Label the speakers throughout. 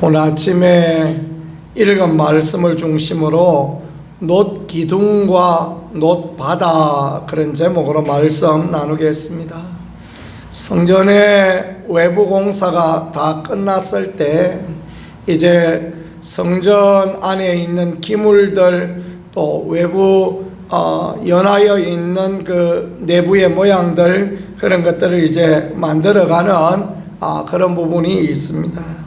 Speaker 1: 오늘 아침에 읽은 말씀을 중심으로 놋 기둥과 놋 바다, 그런 제목으로 말씀 나누겠습니다. 성전의 외부 공사가 다 끝났을 때 이제 성전 안에 있는 기물들, 또 외부 연하여 있는 그 내부의 모양들, 그런 것들을 이제 만들어가는 그런 부분이 있습니다.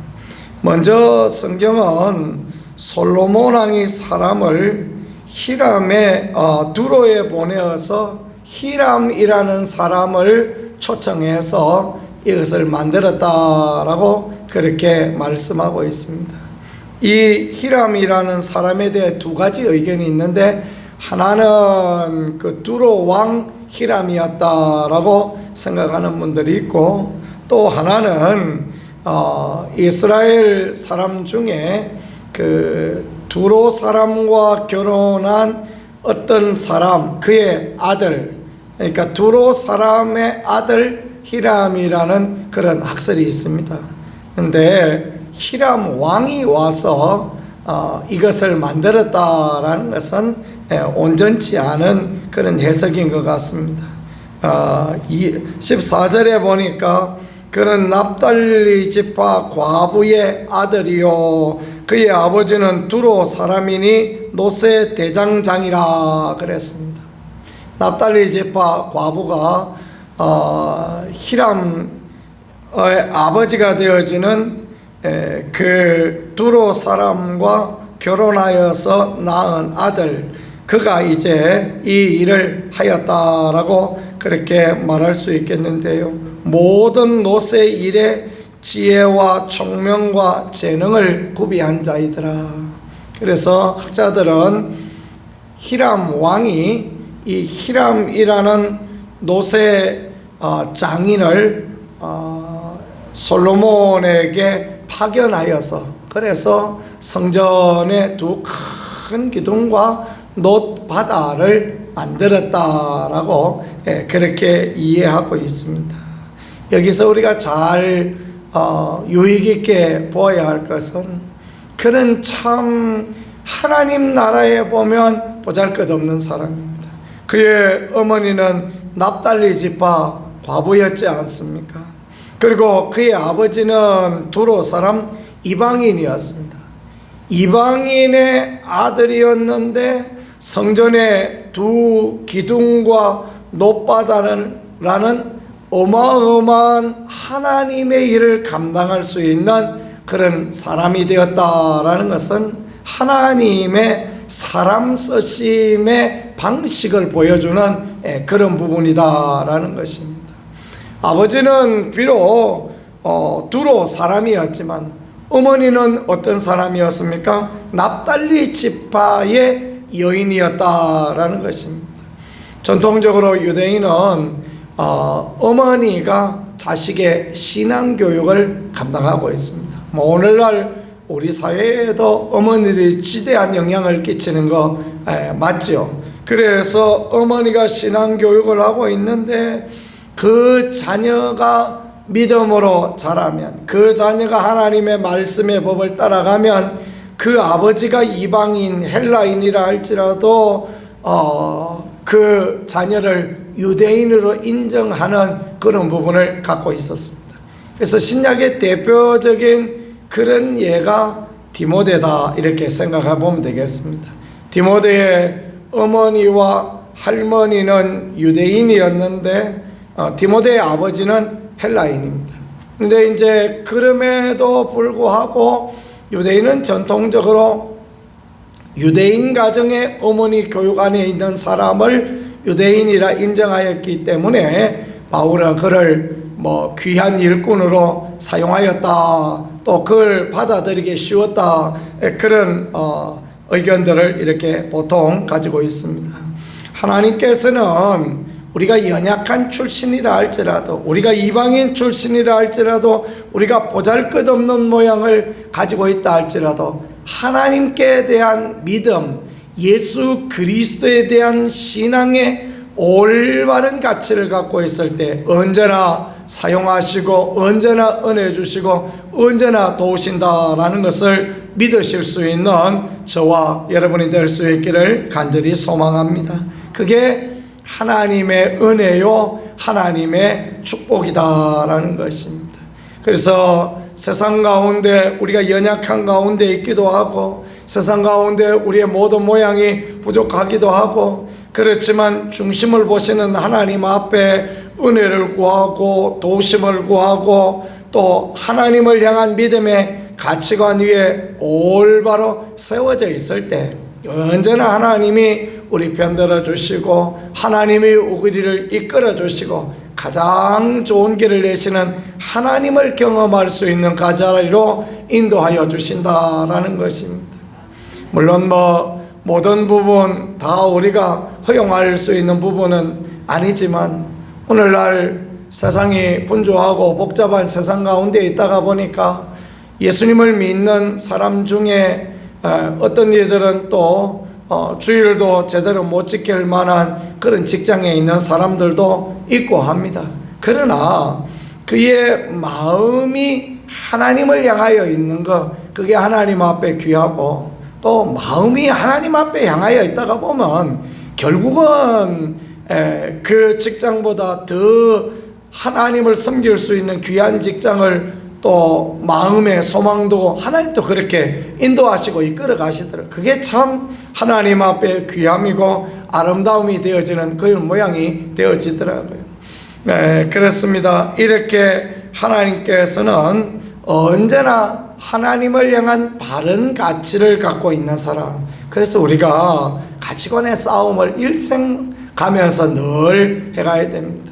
Speaker 1: 먼저 성경은 솔로몬 왕이 사람을 히람의 두로에 보내어서 히람이라는 사람을 초청해서 이것을 만들었다라고 그렇게 말씀하고 있습니다. 이 히람이라는 사람에 대해 두 가지 의견이 있는데, 하나는 그 두로 왕 히람이었다라고 생각하는 분들이 있고, 또 하나는 이스라엘 사람 중에 그 두로 사람과 결혼한 어떤 사람, 그의 아들, 그러니까 두로 사람의 아들 히람이라는 그런 학설이 있습니다. 그런데 히람 왕이 와서 이것을 만들었다라는 것은 온전치 않은 그런 해석인 것 같습니다. 14절에 보니까 그는 납달리 지파 과부의 아들이요 그의 아버지는 두로 사람이니 노세 대장장이라 그랬습니다. 납달리 지파 과부가 히람의 아버지가 되어지는 그 두로 사람과 결혼하여서 낳은 아들, 그가 이제 이 일을 하였다라고 그렇게 말할 수 있겠는데요. 모든 노세 일에 지혜와 총명과 재능을 구비한 자이더라. 그래서 학자들은 히람 왕이 이 히람이라는 노세 장인을 솔로몬에게 파견하여서, 그래서 성전의 두 큰 기둥과 놋 바다를 만들었다라고 그렇게 이해하고 있습니다. 여기서 우리가 잘 유익 있게 보아야 할 것은, 그는 참 하나님 나라에 보면 보잘것없는 사람입니다. 그의 어머니는 납달리 지파 과부였지 않습니까? 그리고 그의 아버지는 두로 사람 이방인이었습니다. 이방인의 아들이었는데 성전의 두 기둥과 놋바다라는 어마어마한 하나님의 일을 감당할 수 있는 그런 사람이 되었다라는 것은 하나님의 사람 쓰심의 방식을 보여주는 그런 부분이다라는 것입니다. 아버지는 비록 두로 사람이었지만 어머니는 어떤 사람이었습니까? 납달리 지파의 여인이었다라는 것입니다. 전통적으로 유대인은 어머니가 자식의 신앙교육을 감당하고 있습니다. 오늘날 우리 사회에도 어머니들이 지대한 영향을 끼치는 거 맞죠? 그래서 어머니가 신앙교육을 하고 있는데, 그 자녀가 믿음으로 자라면, 그 자녀가 하나님의 말씀의 법을 따라가면, 그 아버지가 이방인 헬라인이라 할지라도 그 자녀를 유대인으로 인정하는 그런 부분을 갖고 있었습니다. 그래서 신약의 대표적인 그런 예가 디모데다, 이렇게 생각해 보면 되겠습니다. 디모데의 어머니와 할머니는 유대인이었는데 디모데의 아버지는 헬라인입니다. 그런데 이제 그럼에도 불구하고 유대인은 전통적으로 유대인 가정의 어머니 교육 안에 있는 사람을 유대인이라 인정하였기 때문에 바울은 그를 귀한 일꾼으로 사용하였다, 또 그걸 받아들이기 쉬웠다, 그런 의견들을 이렇게 보통 가지고 있습니다. 하나님께서는 우리가 연약한 출신이라 할지라도, 우리가 이방인 출신이라 할지라도, 우리가 보잘것없는 모양을 가지고 있다 할지라도, 하나님께 대한 믿음, 예수 그리스도에 대한 신앙의 올바른 가치를 갖고 있을 때 언제나 사용하시고 언제나 은혜 주시고 언제나 도우신다라는 것을 믿으실 수 있는 저와 여러분이 될 수 있기를 간절히 소망합니다. 그게 하나님의 은혜요 하나님의 축복이다라는 것입니다. 그래서 세상 가운데 우리가 연약한 가운데 있기도 하고 세상 가운데 우리의 모든 모양이 부족하기도 하고 그렇지만 중심을 보시는 하나님 앞에 은혜를 구하고 도우심을 구하고 또 하나님을 향한 믿음의 가치관 위에 올바로 세워져 있을 때 언제나 하나님이 우리 편들어 주시고 하나님이 우리를 이끌어 주시고 가장 좋은 길을 내시는 하나님을 경험할 수 있는 가자리로 인도하여 주신다라는 것입니다. 물론 모든 부분 다 우리가 허용할 수 있는 부분은 아니지만 오늘날 세상이 분주하고 복잡한 세상 가운데 있다가 보니까 예수님을 믿는 사람 중에 어떤 이들은 또 주일도 제대로 못 지킬 만한 그런 직장에 있는 사람들도 있고 합니다. 그러나 그의 마음이 하나님을 향하여 있는 것, 그게 하나님 앞에 귀하고 또 마음이 하나님 앞에 향하여 있다가 보면 결국은 그 직장보다 더 하나님을 섬길 수 있는 귀한 직장을 또 마음의 소망도 하나님도 그렇게 인도하시고 이끌어 가시더라고요. 그게 참 하나님 앞에 귀함이고 아름다움이 되어지는 그 모양이 되어지더라고요. 그렇습니다. 이렇게 하나님께서는 언제나 하나님을 향한 바른 가치를 갖고 있는 사람, 그래서 우리가 가치관의 싸움을 일생 가면서 늘 해가야 됩니다.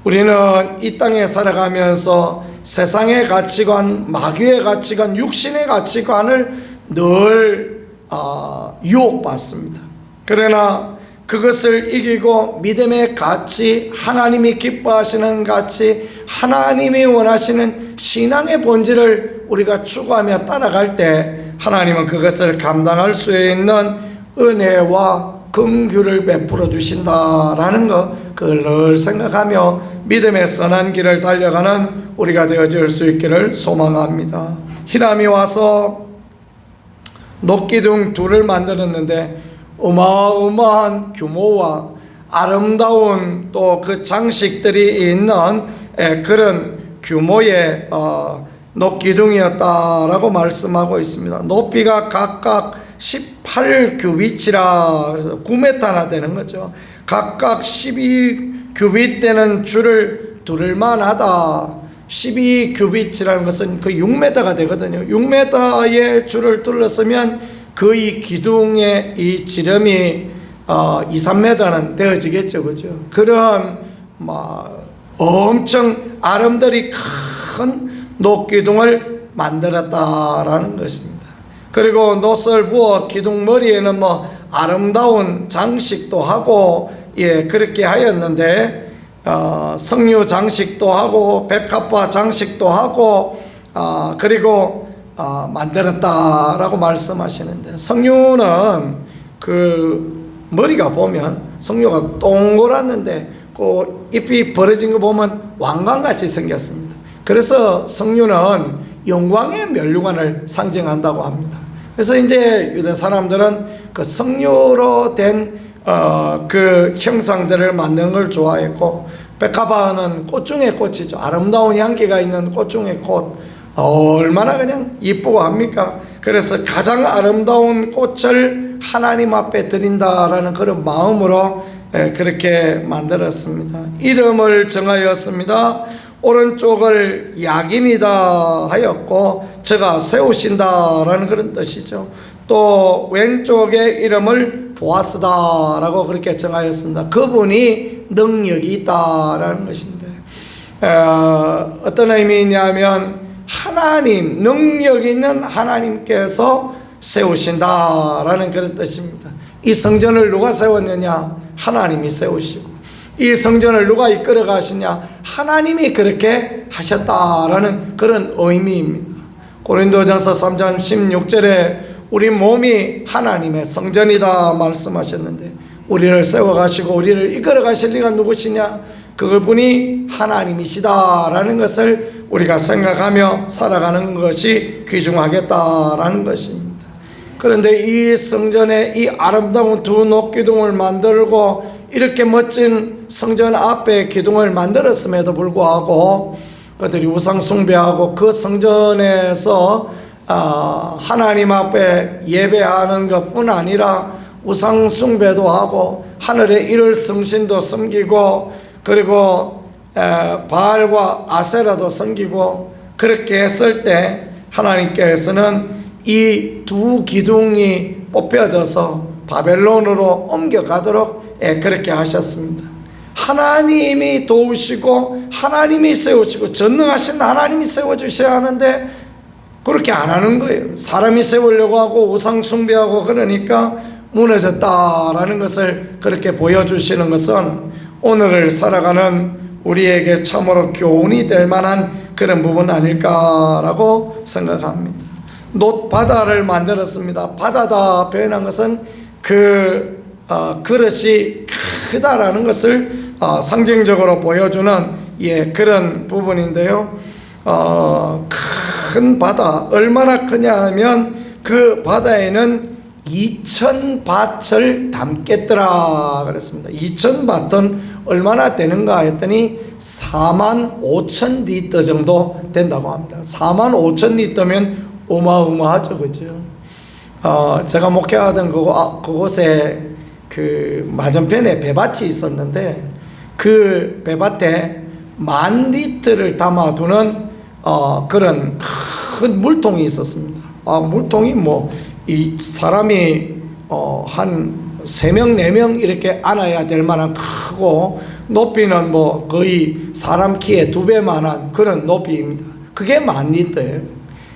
Speaker 1: 우리는 이 땅에 살아가면서 세상의 가치관, 마귀의 가치관, 육신의 가치관을 늘 유혹받습니다. 그러나 그것을 이기고 믿음의 가치, 하나님이 기뻐하시는 가치, 하나님이 원하시는 신앙의 본질을 우리가 추구하며 따라갈 때 하나님은 그것을 감당할 수 있는 은혜와 긍휼을 베풀어 주신다라는 것, 그걸 늘 생각하며 믿음의 선한 길을 달려가는 우리가 되어질 수 있기를 소망합니다. 히람이 와서 녹기둥 둘을 만들었는데 어마어마한 규모와 아름다운 또 그 장식들이 있는 그런 규모의 녹기둥이었다라고 말씀하고 있습니다. 높이가 각각 18규빗이라 그래서 9m나 되는 거죠. 각각 12규빗 되는 줄을 두를만 하다. 12규빗이라는 것은 그 6m가 되거든요. 6m의 줄을 둘렀으면 거의 기둥의 이 지름이 2, 3m는 되어지겠죠. 그죠? 그런 엄청 아름드리 큰 녹기둥을 만들었다라는 것입니다. 그리고 놋을 부어 기둥 머리에는 아름다운 장식도 하고 그렇게 하였는데 석류 장식도 하고 백합화 장식도 하고 그리고 만들었다라고 말씀하시는데, 석류는 그 머리가 보면 석류가 동그랗는데 그 잎이 벌어진 거 보면 왕관같이 생겼습니다. 그래서 석류는 영광의 면류관을 상징한다고 합니다. 그래서 이제 유대 사람들은 그 석류로 된 그 형상들을 만드는 걸 좋아했고, 백합화는 꽃 중의 꽃이죠. 아름다운 향기가 있는 꽃 중의 꽃, 얼마나 그냥 이쁘고 합니까? 그래서 가장 아름다운 꽃을 하나님 앞에 드린다라는 그런 마음으로 그렇게 만들었습니다. 이름을 정하였습니다. 오른쪽을 야긴이다 하였고 저가 세우신다라는 그런 뜻이죠. 또 왼쪽의 이름을 보아스다라고 그렇게 정하였습니다. 그분이 능력이 있다라는 것인데 어떤 의미냐면 하나님, 능력 있는 하나님께서 세우신다라는 그런 뜻입니다. 이 성전을 누가 세웠느냐? 하나님이 세우시고, 이 성전을 누가 이끌어 가시냐? 하나님이 그렇게 하셨다라는 그런 의미입니다. 고린도전서 3장 16절에 우리 몸이 하나님의 성전이다 말씀하셨는데, 우리를 세워가시고 우리를 이끌어 가실 리가 누구시냐? 그분이 하나님이시다라는 것을 우리가 생각하며 살아가는 것이 귀중하겠다라는 것입니다. 그런데 이 성전에 이 아름다운 두 녹기둥을 만들고 이렇게 멋진 성전 앞에 기둥을 만들었음에도 불구하고 그들이 우상 숭배하고 그 성전에서 하나님 앞에 예배하는 것뿐 아니라 우상 숭배도 하고 하늘의 일월 성신도 섬기고 그리고 바알과 아세라도 섬기고 그렇게 했을 때 하나님께서는 이 두 기둥이 뽑혀져서 바벨론으로 옮겨가도록 그렇게 하셨습니다. 하나님이 도우시고 하나님이 세우시고 전능하신 하나님이 세워주셔야 하는데 그렇게 안 하는 거예요. 사람이 세우려고 하고 우상 숭배하고 그러니까 무너졌다라는 것을 그렇게 보여주시는 것은 오늘을 살아가는 우리에게 참으로 교훈이 될 만한 그런 부분 아닐까라고 생각합니다. 놋바다를 만들었습니다. 바다다 표현한 것은 그릇이 크다라는 것을 상징적으로 보여주는 그런 부분인데요. 큰 바다, 얼마나 크냐 하면 그 바다에는 2000밭을 담겠더라 그랬습니다. 2000밭은 얼마나 되는가 했더니 45,000리터 정도 된다고 합니다. 45,000리터면 어마어마하죠, 그죠? 제가 목회하던 그곳에 그 맞은편에 배밭이 있었는데 그 배밭에 10,000리터를 담아두는 그런 큰 물통이 있었습니다. 물통이 이 사람이 한 3명, 4명 이렇게 안아야 될 만한 크고 높이는 거의 사람 키의 2배만한 그런 높이입니다. 그게 10,000리터예요.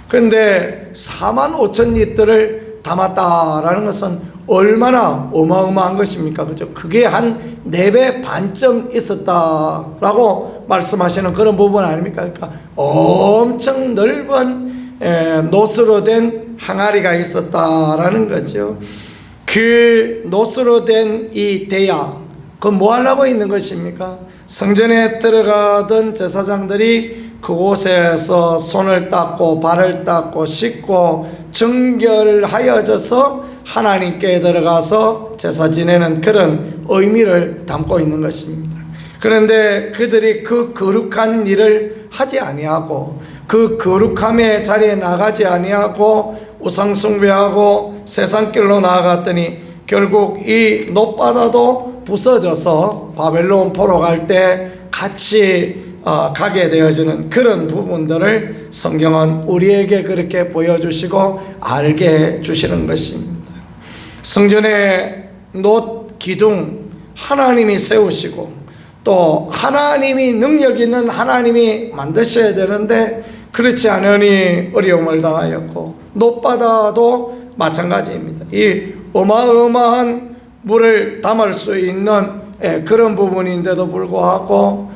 Speaker 1: 그런데 45,000리터를 담았다라는 것은 얼마나 어마어마한 것입니까? 그죠? 그게 한 4배 반쯤 있었다라고 말씀하시는 그런 부분 아닙니까? 그러니까 엄청 넓은 놋으로 된 항아리가 있었다라는 거죠. 그 놋으로 된 이 대야, 그건 뭐 하려고 있는 것입니까? 성전에 들어가던 제사장들이 그곳에서 손을 닦고 발을 닦고 씻고 정결하여져서 하나님께 들어가서 제사 지내는 그런 의미를 담고 있는 것입니다. 그런데 그들이 그 거룩한 일을 하지 아니하고 그 거룩함의 자리에 나가지 아니하고 우상 숭배하고 세상길로 나아갔더니 결국 이 놋바다도 부서져서 바벨론 포로 갈 때 같이 가게 되어지는 그런 부분들을 성경은 우리에게 그렇게 보여주시고 알게 해주시는 것입니다. 성전의 놋 기둥 하나님이 세우시고 또 하나님이 능력 있는 하나님이 만드셔야 되는데 그렇지 않으니 어려움을 당하였고 놋바다도 마찬가지입니다. 이 어마어마한 물을 담을 수 있는 그런 부분인데도 불구하고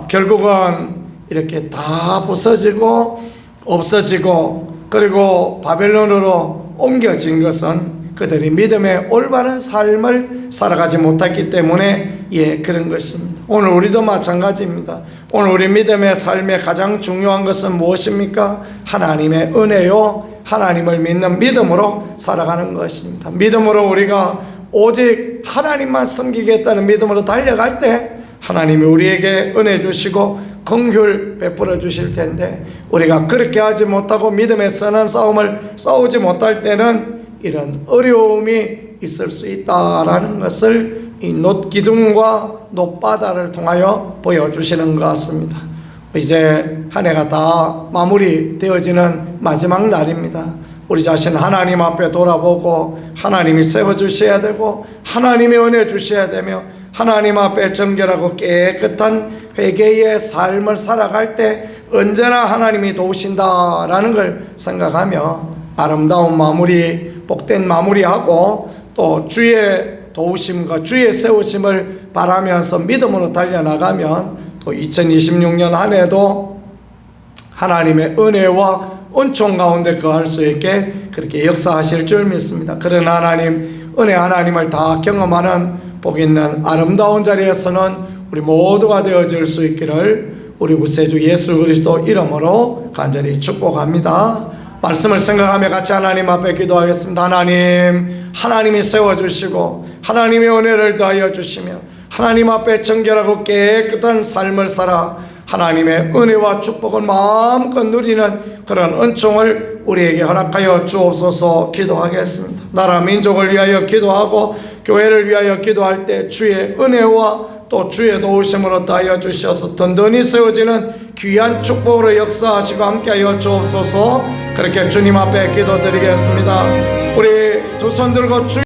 Speaker 1: 결국은 이렇게 다 부서지고 없어지고 그리고 바벨론으로 옮겨진 것은 그들이 믿음의 올바른 삶을 살아가지 못했기 때문에 그런 것입니다. 오늘 우리도 마찬가지입니다. 오늘 우리 믿음의 삶의 가장 중요한 것은 무엇입니까? 하나님의 은혜요, 하나님을 믿는 믿음으로 살아가는 것입니다. 믿음으로 우리가 오직 하나님만 섬기겠다는 믿음으로 달려갈 때 하나님이 우리에게 은혜 주시고 긍휼 베풀어 주실 텐데 우리가 그렇게 하지 못하고 믿음의 선한 싸움을 싸우지 못할 때는 이런 어려움이 있을 수 있다라는 것을 이 놋기둥과 놋바다를 통하여 보여주시는 것 같습니다. 이제 한 해가 다 마무리되어지는 마지막 날입니다. 우리 자신 하나님 앞에 돌아보고 하나님이 세워주셔야 되고 하나님의 은혜 주셔야 되며 하나님 앞에 정결하고 깨끗한 회개의 삶을 살아갈 때 언제나 하나님이 도우신다라는 걸 생각하며 아름다운 마무리, 복된 마무리하고 또 주의 도우심과 주의 세우심을 바라면서 믿음으로 달려나가면 또 2026년 한 해도 하나님의 은혜와 은총 가운데 거할 수 있게 그렇게 역사하실 줄 믿습니다. 그런 하나님, 은혜 하나님을 다 경험하는 복 있는 아름다운 자리에서는 우리 모두가 되어질 수 있기를 우리 구세주 예수 그리스도 이름으로 간절히 축복합니다. 말씀을 생각하며 같이 하나님 앞에 기도하겠습니다. 하나님이 세워주시고 하나님의 은혜를 더하여 주시며 하나님 앞에 정결하고 깨끗한 삶을 살아 하나님의 은혜와 축복을 마음껏 누리는 그런 은총을 우리에게 허락하여 주옵소서. 기도하겠습니다. 나라 민족을 위하여 기도하고 교회를 위하여 기도할 때 주의 은혜와 또 주의 도우심으로 더하여 주셔서 든든히 세워지는 귀한 축복으로 역사하시고 함께하여 주옵소서. 그렇게 주님 앞에 기도드리겠습니다. 우리 두 손 들고 주